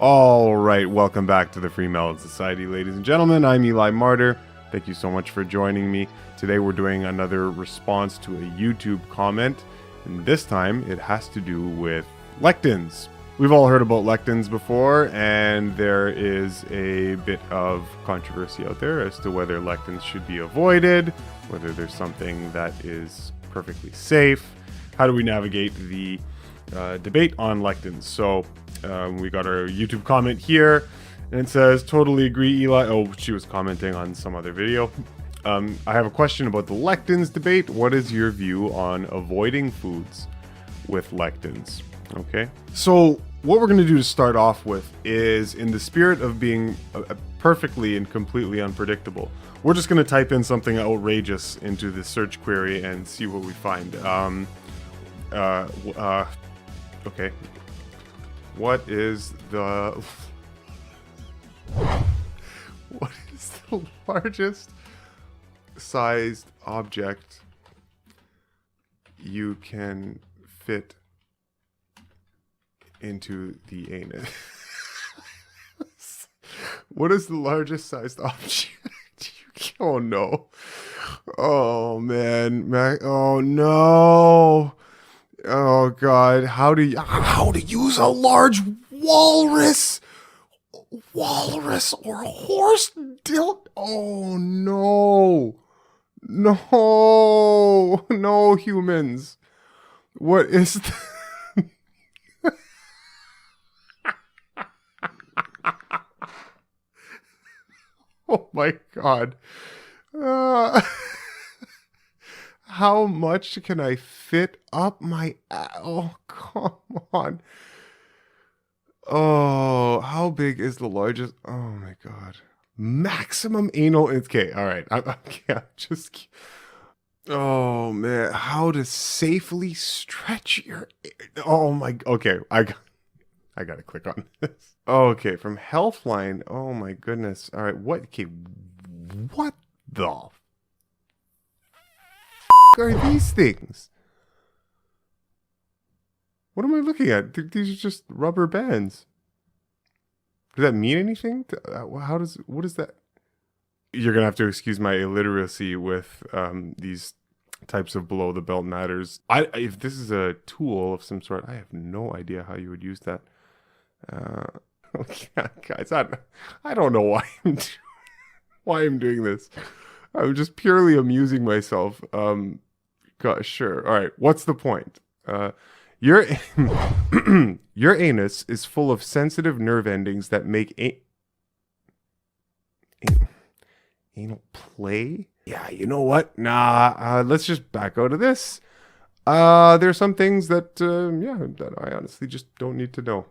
All right, welcome back to the FreeMelon Society, ladies and gentlemen. I'm Eli Martyr. Thank you so much for joining me. Today we're doing another response to a YouTube comment, and this time it has to do with lectins. We've all heard about lectins before, and there is a bit of controversy out there as to whether lectins should be avoided, whether there's something that is perfectly safe. How do we navigate the debate on lectins? So we got our YouTube comment here, and it says, totally agree, Eli. Oh, she was commenting on some other video. I have a question about the lectins debate. What is your view on avoiding foods with lectins? Okay, so what we're going to do to start off with is, in the spirit of being perfectly and completely unpredictable, we're just going to type in something outrageous into the search query and see what we find. Okay. What is the largest sized object you can fit into the anus? What is the largest sized object oh no. Oh man. Oh no. Oh god, how to use a large walrus or horse dilt? Oh no. No humans. What is Oh my god. How much can I fit up my... Oh, come on. Oh, how big is the largest... Oh, my God. Maximum anal... Okay, all right. I'm just... Oh, man. How to safely stretch your... Oh, my... Okay, I got to click on this. Okay, from Healthline. Oh, my goodness. All right, what... Okay, what the... are these things? What am I looking at? These are just rubber bands. Does that mean anything? What is that? You're gonna have to excuse my illiteracy with these types of below the belt matters. If this is a tool of some sort, I have no idea how you would use that. Okay, guys, I don't know why I'm doing this. I'm just purely amusing myself. Gosh, sure. All right. What's the point? Your your anus is full of sensitive nerve endings that make anal play. Yeah, you know what? Nah. Let's just back out of this. There's some things that that I honestly just don't need to know.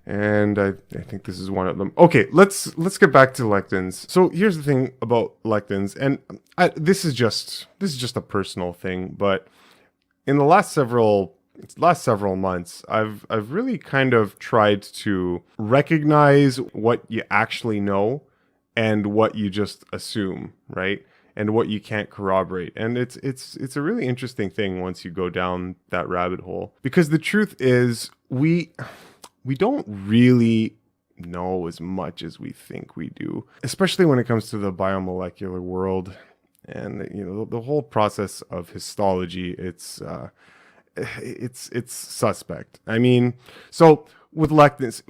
And I think this is one of them. Okay, let's get back to lectins. So here's the thing about lectins, and this is just a personal thing, but in the last several months, I've really kind of tried to recognize what you actually know and what you just assume, right? And what you can't corroborate. And it's a really interesting thing once you go down that rabbit hole, because the truth is we don't really know as much as we think we do, especially when it comes to the biomolecular world and the whole process of histology. It's suspect. I mean, so with lectins,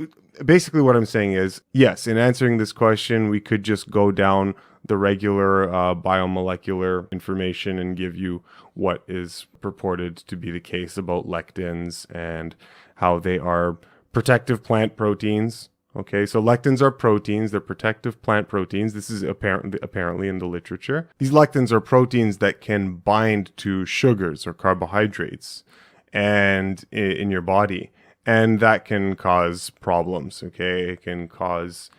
basically what I'm saying is, yes, in answering this question, we could just go down the regular biomolecular information and give you what is purported to be the case about lectins and how they are protective plant proteins. Okay, so lectins are proteins. They're protective plant proteins. This is apparently in the literature. These lectins are proteins that can bind to sugars or carbohydrates and in your body, and that can cause problems. Okay, it can cause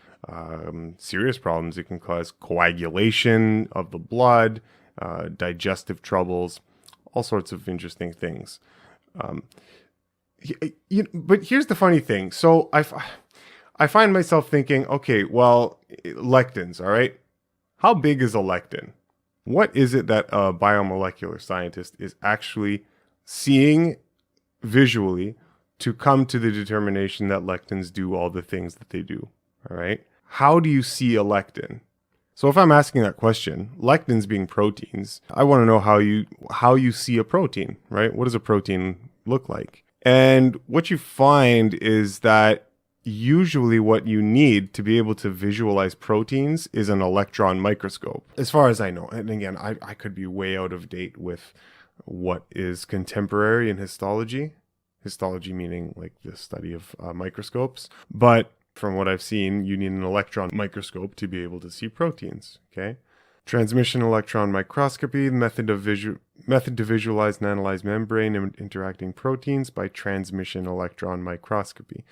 serious problems. It can cause coagulation of the blood, digestive troubles, all sorts of interesting things. But here's the funny thing. So I find myself thinking, okay, well, lectins, all right? How big is a lectin? What is it that a biomolecular scientist is actually seeing visually to come to the determination that lectins do all the things that they do. All right. How do you see a lectin? So if I'm asking that question, lectins being proteins, I want to know how you see a protein, right? What does a protein look like? And what you find is that usually what you need to be able to visualize proteins is an electron microscope, as far as I know. And again, I could be way out of date with what is contemporary in histology. Histology meaning like the study of microscopes. But from what I've seen, you need an electron microscope to be able to see proteins, okay? Transmission electron microscopy, method to visualize and analyze membrane and interacting proteins by transmission electron microscopy,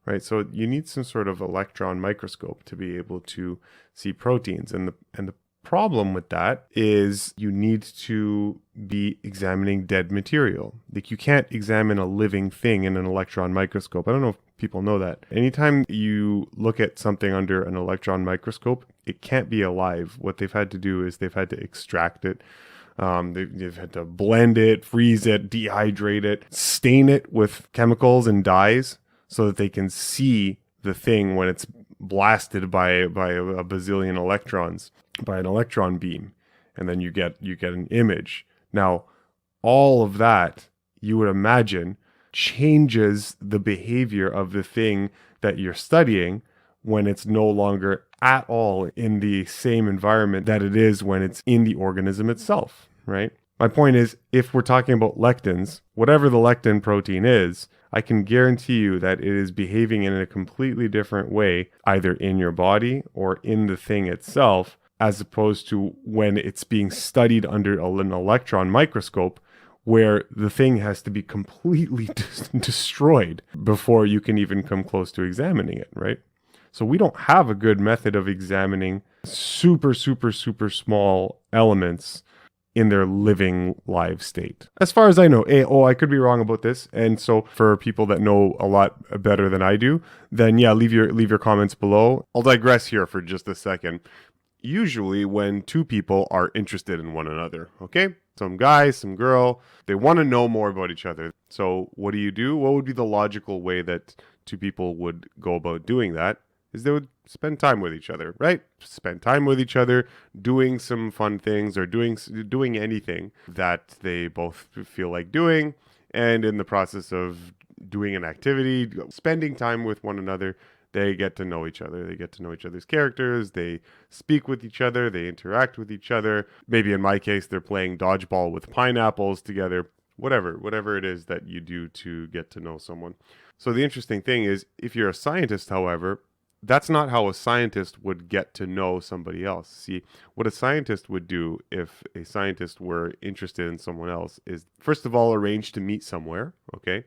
right? So you need some sort of electron microscope to be able to see proteins. And the problem with that is you need to be examining dead material. Like you can't examine a living thing in an electron microscope. I don't know if people know that. Anytime you look at something under an electron microscope, it can't be alive. What they've had to do is they've had to extract it. They've had to blend it, freeze it, dehydrate it, stain it with chemicals and dyes so that they can see the thing when it's blasted by a bazillion electrons, by an electron beam, and then you get an image. Now, all of that, you would imagine, changes the behavior of the thing that you're studying when it's no longer at all in the same environment that it is when it's in the organism itself, right? My point is, if we're talking about lectins, whatever the lectin protein is, I can guarantee you that it is behaving in a completely different way, either in your body or in the thing itself, as opposed to when it's being studied under an electron microscope, where the thing has to be completely destroyed before you can even come close to examining it, right? So we don't have a good method of examining super, super, super small elements in their living live state. As far as I know, I could be wrong about this. And so for people that know a lot better than I do, then yeah, leave your comments below. I'll digress here for just a second. Usually when two people are interested in one another, okay? Some guy, some girl, they want to know more about each other. So what do? What would be the logical way that two people would go about doing that? Is they would spend time with each other, right? Spend time with each other, doing some fun things or doing anything that they both feel like doing. And in the process of doing an activity, spending time with one another, they get to know each other. They get to know each other's characters. They speak with each other. They interact with each other. Maybe in my case, they're playing dodgeball with pineapples together. Whatever it is that you do to get to know someone. So the interesting thing is, if you're a scientist, however, that's not how a scientist would get to know somebody else. See, what a scientist would do if a scientist were interested in someone else is, first of all, arrange to meet somewhere, okay?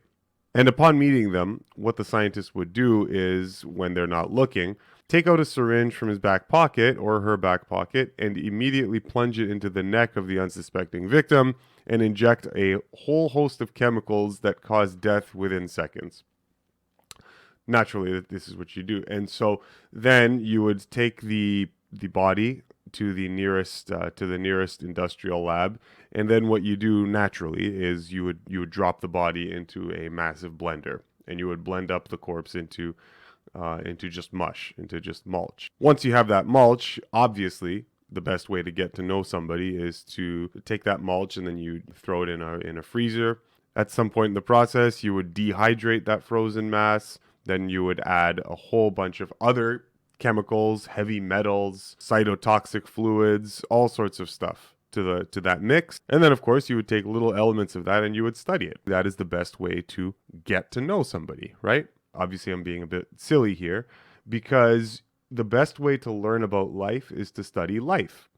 And upon meeting them, what the scientist would do is, when they're not looking, take out a syringe from his back pocket or her back pocket and immediately plunge it into the neck of the unsuspecting victim and inject a whole host of chemicals that cause death within seconds. Naturally, this is what you do. And so then you would take the body to the nearest industrial lab, and then what you do naturally is you would drop the body into a massive blender, and you would blend up the corpse into just mush, into just mulch. Once you have that mulch, obviously the best way to get to know somebody is to take that mulch and then you throw it in a freezer. At some point in the process, you would dehydrate that frozen mass. Then you would add a whole bunch of other chemicals, heavy metals, cytotoxic fluids, all sorts of stuff to that mix. And then, of course, you would take little elements of that and you would study it. That is the best way to get to know somebody, right? Obviously, I'm being a bit silly here because the best way to learn about life is to study life.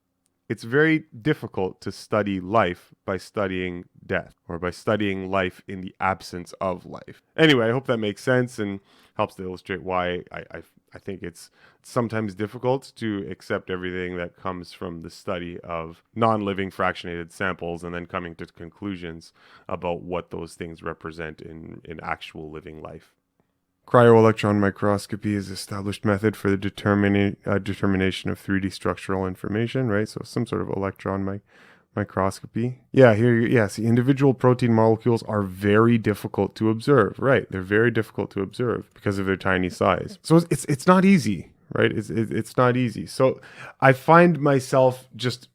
It's very difficult to study life by studying death or by studying life in the absence of life. Anyway, I hope that makes sense and helps to illustrate why I think it's sometimes difficult to accept everything that comes from the study of non-living fractionated samples and then coming to conclusions about what those things represent in actual living life. Cryo-electron microscopy is an established method for the determination of 3D structural information, right? So some sort of electron Microscopy. Yeah, here, yes, individual protein molecules are very difficult to observe. Right, they're very difficult to observe because of their tiny size. So it's not easy, right? It's not easy. So I find myself just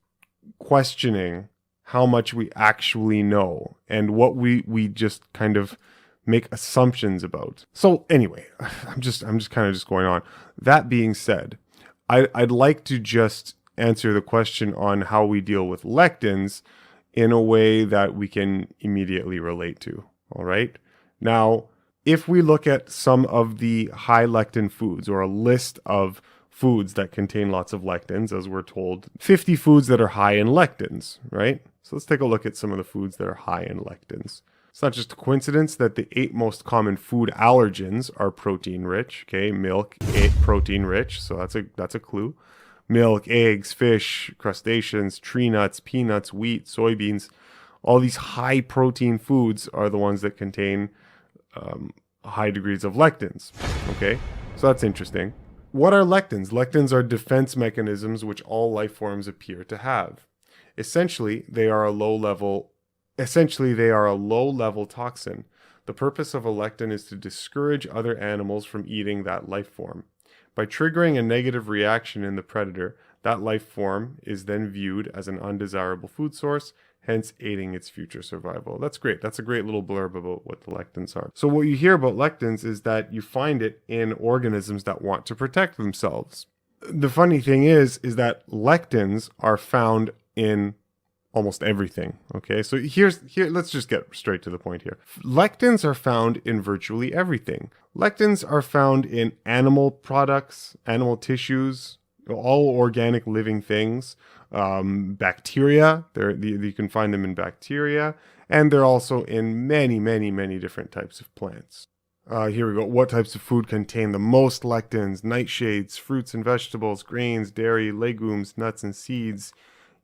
questioning how much we actually know and what we just kind of make assumptions about. So anyway, I'm just kind of just going on. That being said, I'd like to just answer the question on how we deal with lectins in a way that we can immediately relate to. All right. Now, if we look at some of the high lectin foods, or a list of foods that contain lots of lectins, as we're told, 50 foods that are high in lectins, right? So let's take a look at some of the foods that are high in lectins. It's not just a coincidence that the 8 most common food allergens are protein rich. Okay, milk, protein rich, so that's a clue. Milk, eggs, fish, crustaceans, tree nuts, peanuts, wheat, soybeans. All these high protein foods are the ones that contain high degrees of lectins. Okay, so that's interesting. What are lectins? Lectins are defense mechanisms which all life forms appear to have. Essentially, they are a low-level toxin. The purpose of a lectin is to discourage other animals from eating that life form. By triggering a negative reaction in the predator, that life form is then viewed as an undesirable food source, hence aiding its future survival. That's great. That's a great little blurb about what the lectins are. So what you hear about lectins is that you find it in organisms that want to protect themselves. The funny thing is that lectins are found in almost everything. Okay, so here, let's just get straight to the point here. Lectins are found in virtually everything. Lectins are found in animal products, animal tissues, all organic living things, bacteria. You can find them in bacteria, and they're also in many, many, many different types of plants. Here we go. What types of food contain the most lectins? Nightshades, fruits and vegetables, grains, dairy, legumes, nuts and seeds,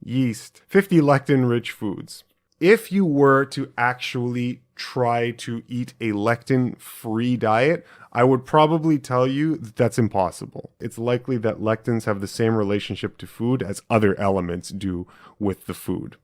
yeast. 50 lectin-rich foods. If you were to actually try to eat a lectin-free diet, I would probably tell you that that's impossible. It's likely that lectins have the same relationship to food as other elements do with the food,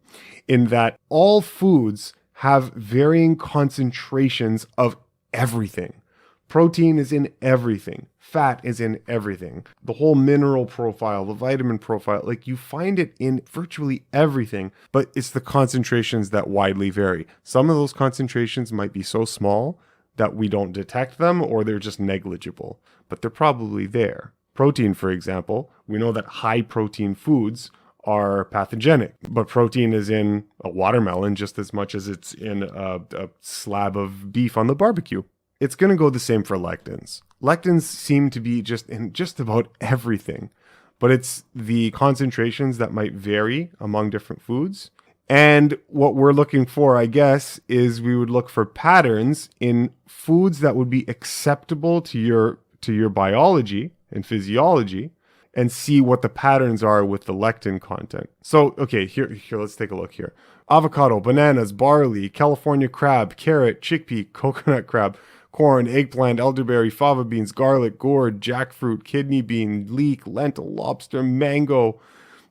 in that all foods have varying concentrations of everything. Protein is in everything. Fat is in everything. The whole mineral profile, the vitamin profile, like you find it in virtually everything, but it's the concentrations that widely vary. Some of those concentrations might be so small that we don't detect them, or they're just negligible, but they're probably there. Protein, for example, we know that high protein foods are pathogenic, but protein is in a watermelon just as much as it's in a slab of beef on the barbecue. It's going to go the same for lectins. Lectins seem to be just in just about everything, but it's the concentrations that might vary among different foods. And what we're looking for, I guess, is we would look for patterns in foods that would be acceptable to your biology and physiology, and see what the patterns are with the lectin content. So, okay, here, let's take a look here. Avocado, bananas, barley, California crab, carrot, chickpea, coconut crab, corn, eggplant, elderberry, fava beans, garlic, gourd, jackfruit, kidney bean, leek, lentil, lobster, mango,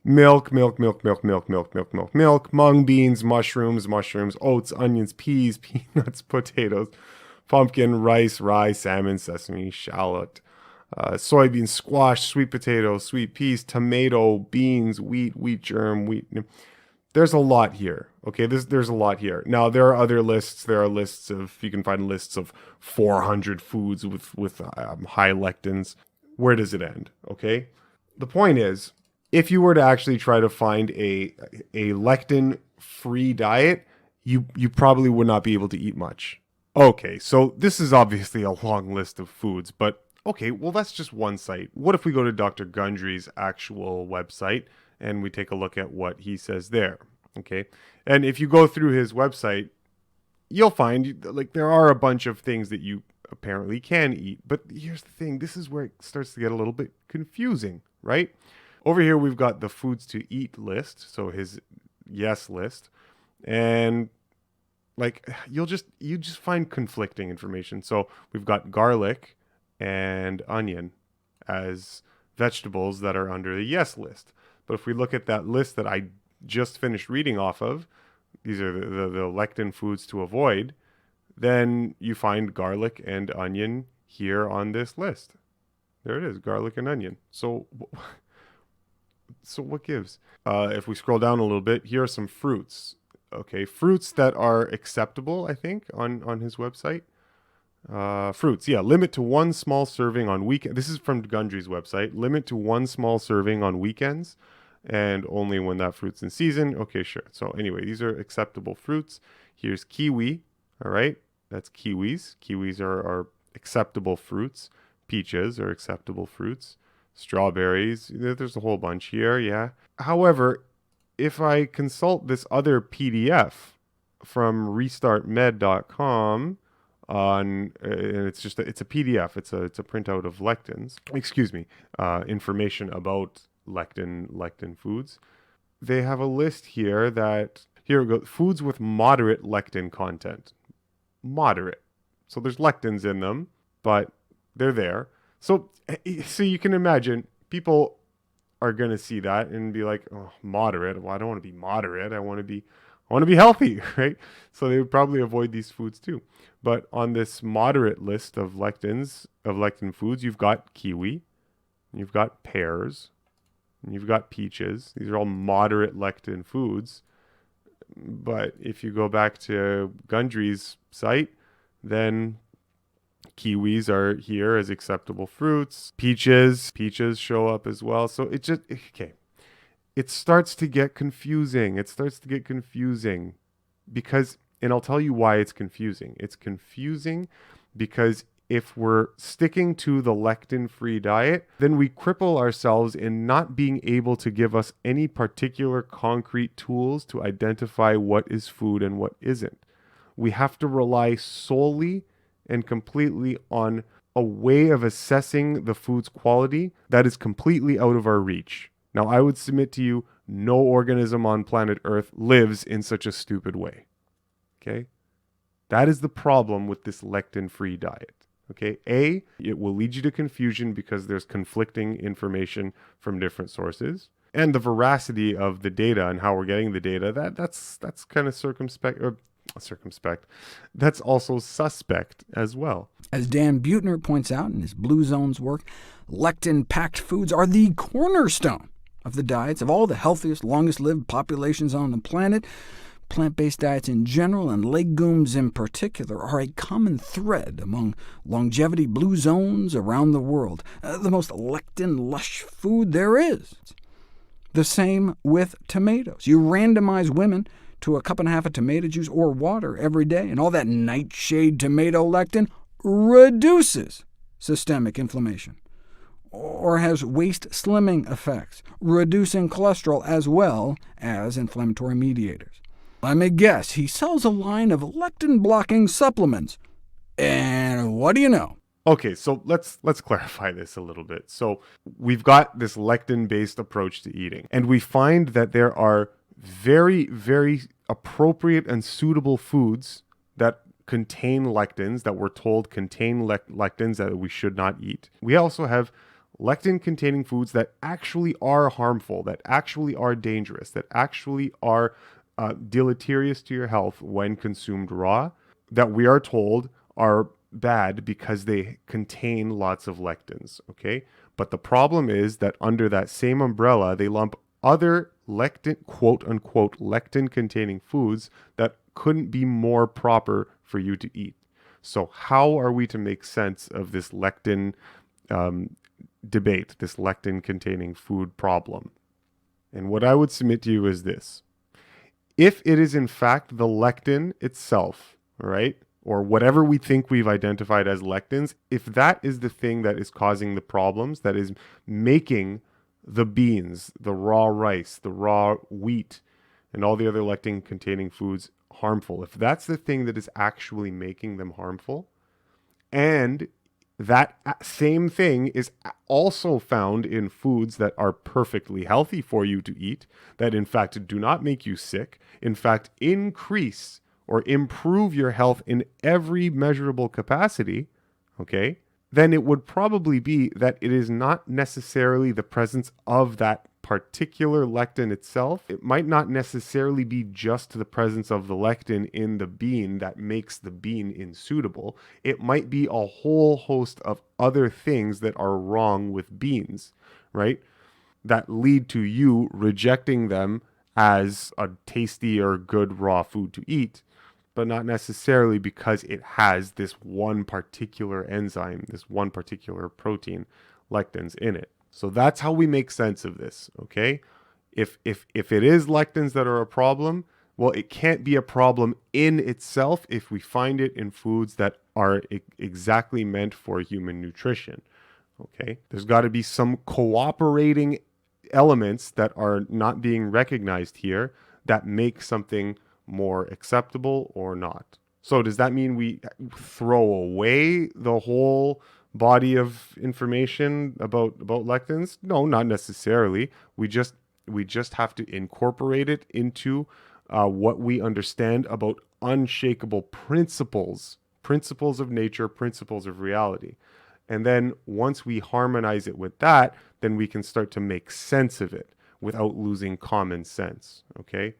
milk, mung beans, mushrooms, oats, onions, peas, peanuts, potatoes, pumpkin, rice, rye, salmon, sesame, shallot, soybeans, squash, sweet potatoes, sweet peas, tomato, beans, wheat germ, wheat. There's a lot here. Okay, there's a lot here. Now there are other lists. You can find lists of 400 foods with high lectins. Where does it end? Okay, the point is, if you were to actually try to find a lectin-free diet, you probably would not be able to eat much. Okay, so this is obviously a long list of foods, but okay, well that's just one site. What if we go to Dr. Gundry's actual website and we take a look at what he says there? Okay, and if you go through his website, you'll find like there are a bunch of things that you apparently can eat. But here's the thing, this is where it starts to get a little bit confusing, right? Over here we've got the foods to eat list, so his yes list, and like you just find conflicting information. So we've got garlic and onion as vegetables that are under the yes list. But if we look at that list that just finished reading off of, these are the lectin foods to avoid, then you find garlic and onion here on this list. There it is, garlic and onion. So what gives? If we scroll down a little bit, here are some fruits. Okay, fruits that are acceptable, I think, on his website. Fruits, yeah, limit to 1 small serving on weekend. This is from Gundry's website. Limit to 1 small serving on weekends and only when that fruit's in season. Okay, sure. So anyway, these are acceptable fruits. Here's kiwi, all right? That's kiwis. Kiwis are acceptable fruits. Peaches are acceptable fruits. Strawberries, there's a whole bunch here, yeah. However, if I consult this other PDF from restartmed.com and it's a PDF, it's a printout of lectins, information about lectin foods. They have a list here here we go, foods with moderate lectin content. Moderate. So there's lectins in them, but they're there. So you can imagine people are going to see that and be like, oh, moderate. Well, I don't want to be moderate. I want to be healthy, right? So they would probably avoid these foods too. But on this moderate list of lectin foods, you've got kiwi, you've got pears, and you've got peaches. These are all moderate lectin foods. But if you go back to Gundry's site, then kiwis are here as acceptable fruits. Peaches show up as well. So it starts to get confusing. Because, and I'll tell you why it's confusing. It's confusing because if we're sticking to the lectin-free diet, then we cripple ourselves in not being able to give us any particular concrete tools to identify what is food and what isn't. We have to rely solely and completely on a way of assessing the food's quality that is completely out of our reach. Now, I would submit to you, no organism on planet Earth lives in such a stupid way. Okay? That is the problem with this lectin-free diet. Okay? It will lead you to confusion because there's conflicting information from different sources. And the veracity of the data and how we're getting the data, that's kind of circumspect. That's also suspect as well. As Dan Buettner points out in his Blue Zones work, lectin-packed foods are the cornerstone of the diets of all the healthiest, longest-lived populations on the planet. Plant-based diets in general, and legumes in particular, are a common thread among longevity blue zones around the world, the most lectin-lush food there is. The same with tomatoes. You randomize women to a cup and a half of tomato juice or water every day, and all that nightshade tomato lectin reduces systemic inflammation, or has waist slimming effects, reducing cholesterol as well as inflammatory mediators. Let me guess, he sells a line of lectin-blocking supplements. And what do you know? Okay, so let's clarify this a little bit. So we've got this lectin-based approach to eating, and we find that there are very, very appropriate and suitable foods that contain lectins, that we're told contain lectins that we should not eat. We also have lectin-containing foods that actually are harmful, that actually are dangerous, that actually are deleterious to your health when consumed raw, that we are told are bad because they contain lots of lectins, okay? But the problem is that under that same umbrella, they lump other lectin, quote-unquote, lectin-containing foods that couldn't be more proper for you to eat. So how are we to make sense of this lectin debate, this lectin-containing food problem? And what I would submit to you is this. If it is in fact the lectin itself, right, or whatever we think we've identified as lectins, if that is the thing that is causing the problems, that is making the beans, the raw rice, the raw wheat, and all the other lectin-containing foods harmful, if that's the thing that is actually making them harmful, and that same thing is also found in foods that are perfectly healthy for you to eat, that in fact do not make you sick, in fact increase or improve your health in every measurable capacity, okay, then it would probably be that it is not necessarily the presence of that particular lectin itself, it might not necessarily be just the presence of the lectin in the bean that makes the bean insuitable. It might be a whole host of other things that are wrong with beans, right? That lead to you rejecting them as a tasty or good raw food to eat, but not necessarily because it has this one particular enzyme, this one particular protein, lectins, in it. So that's how we make sense of this, okay? If it is lectins that are a problem, well, it can't be a problem in itself if we find it in foods that are exactly meant for human nutrition, okay? There's got to be some cooperating elements that are not being recognized here that make something more acceptable or not. So does that mean we throw away the whole body of information about lectins? No, not necessarily. We just have to incorporate it into what we understand about unshakable principles of nature, principles of reality. And then once we harmonize it with that, then we can start to make sense of it without losing common sense, okay?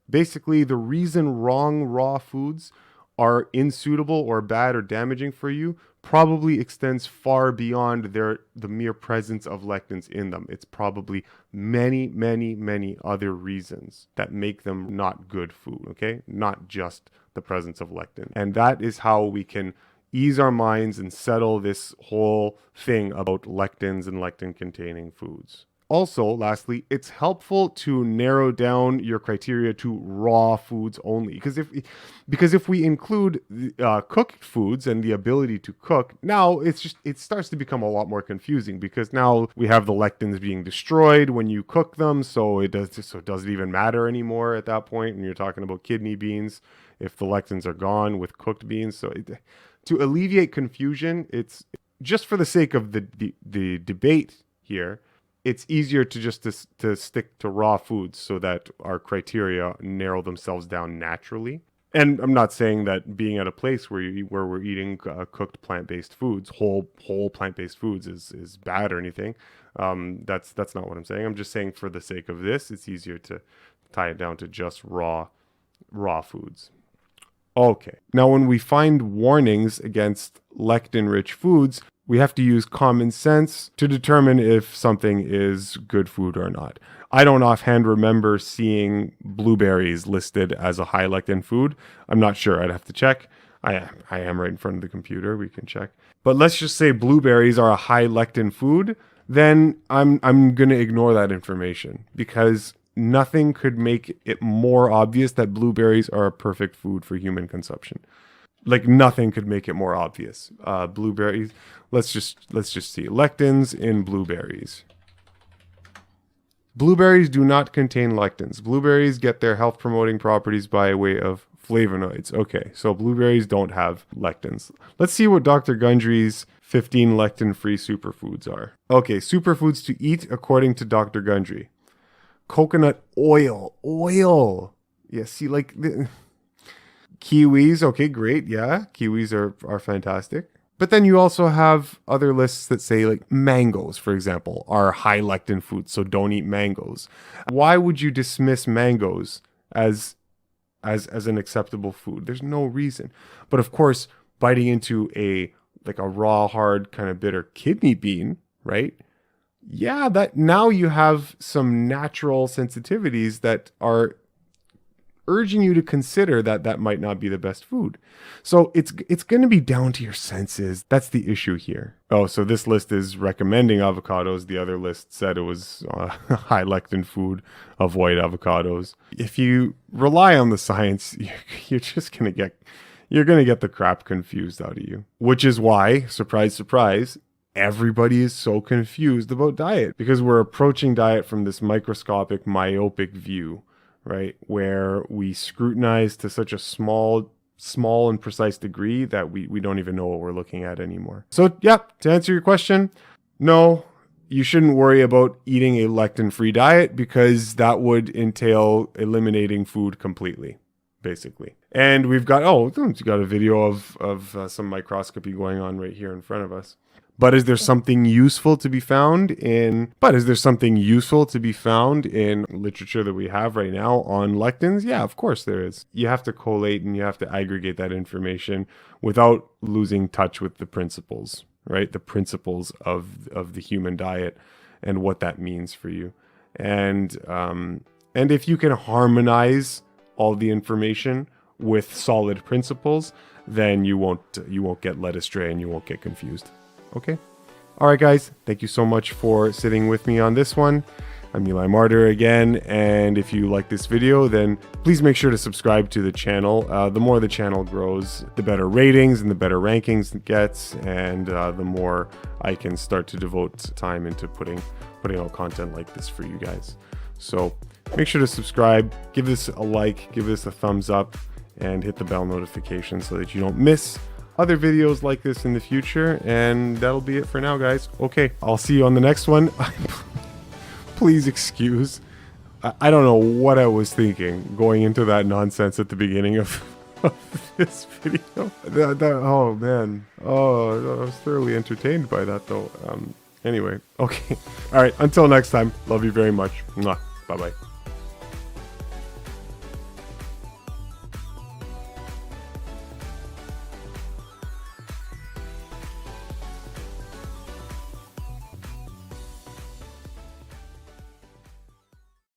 Basically, the reason wrong raw foods are insuitable or bad or damaging for you probably extends far beyond the mere presence of lectins in them. It's probably many, many, many other reasons that make them not good food, okay? Not just the presence of lectin. And that is how we can ease our minds and settle this whole thing about lectins and lectin-containing foods. Also, lastly, it's helpful to narrow down your criteria to raw foods only. Because if we include cooked foods and the ability to cook, now it starts to become a lot more confusing, because now we have the lectins being destroyed when you cook them, so it doesn't even matter anymore at that point when you're talking about kidney beans, if the lectins are gone with cooked beans. So to alleviate confusion, it's just for the sake of the debate here, it's easier to stick to raw foods so that our criteria narrow themselves down naturally. And I'm not saying that being at a place where we're eating cooked plant-based foods, whole plant-based foods is bad or anything. That's not what I'm saying. I'm just saying for the sake of this, it's easier to tie it down to just raw foods. Okay. Now, when we find warnings against lectin-rich foods, we have to use common sense to determine if something is good food or not. I don't offhand remember seeing blueberries listed as a high lectin food. I'm not sure. I'd have to check. I am right in front of the computer. We can check. But let's just say blueberries are a high lectin food. Then I'm going to ignore that information, because nothing could make it more obvious that blueberries are a perfect food for human consumption. Like, nothing could make it more obvious. Blueberries. Let's just see lectins in blueberries. Blueberries do not contain lectins. Blueberries get their health promoting properties by way of flavonoids. Okay, so blueberries don't have lectins. Let's see what Dr. Gundry's 15 lectin-free superfoods are. Okay, superfoods to eat according to Dr. Gundry. Coconut oil. Yeah, see, like kiwis. Okay, great. Yeah, kiwis are fantastic. But then you also have other lists that say, like, mangoes, for example, are high lectin foods, so don't eat mangoes. Why would you dismiss mangoes as an acceptable food? There's no reason. But of course, biting into a raw, hard, kind of bitter kidney bean, right? Yeah, that now you have some natural sensitivities that are urging you to consider that might not be the best food. So it's going to be down to your senses. That's the issue here. Oh, so this list is recommending avocados. The other list said it was high lectin food. Avoid avocados. If you rely on the science, you're just going to get the crap confused out of you. Which is why, surprise, surprise, everybody is so confused about diet, because we're approaching diet from this microscopic, myopic view, right? Where we scrutinize to such a small and precise degree that we don't even know what we're looking at anymore. So, yeah, to answer your question, no, you shouldn't worry about eating a lectin-free diet, because that would entail eliminating food completely, basically. And we've got a video of some microscopy going on right here in front of us. But is there something useful to be found in literature that we have right now on lectins? Yeah, of course there is. You have to collate and you have to aggregate that information without losing touch with the principles, right? The principles of the human diet and what that means for you. And if you can harmonize all the information with solid principles, then you won't get led astray and you won't get confused. Okay? All right, guys. Thank you so much for sitting with me on this one. I'm Eli Martyr again, and if you like this video, then please make sure to subscribe to the channel. The more the channel grows, the better ratings and the better rankings it gets, and the more I can start to devote time into putting out content like this for you guys. So make sure to subscribe, give this a like, give this a thumbs up, and hit the bell notification so that you don't miss other videos like this in the future. And that'll be it for now, guys. Okay, I'll see you on the next one. Please excuse. I don't know what I was thinking going into that nonsense at the beginning of this video. Oh, man. Oh, I was thoroughly entertained by that, though. Anyway, okay. All right, until next time. Love you very much. Mwah. Bye-bye.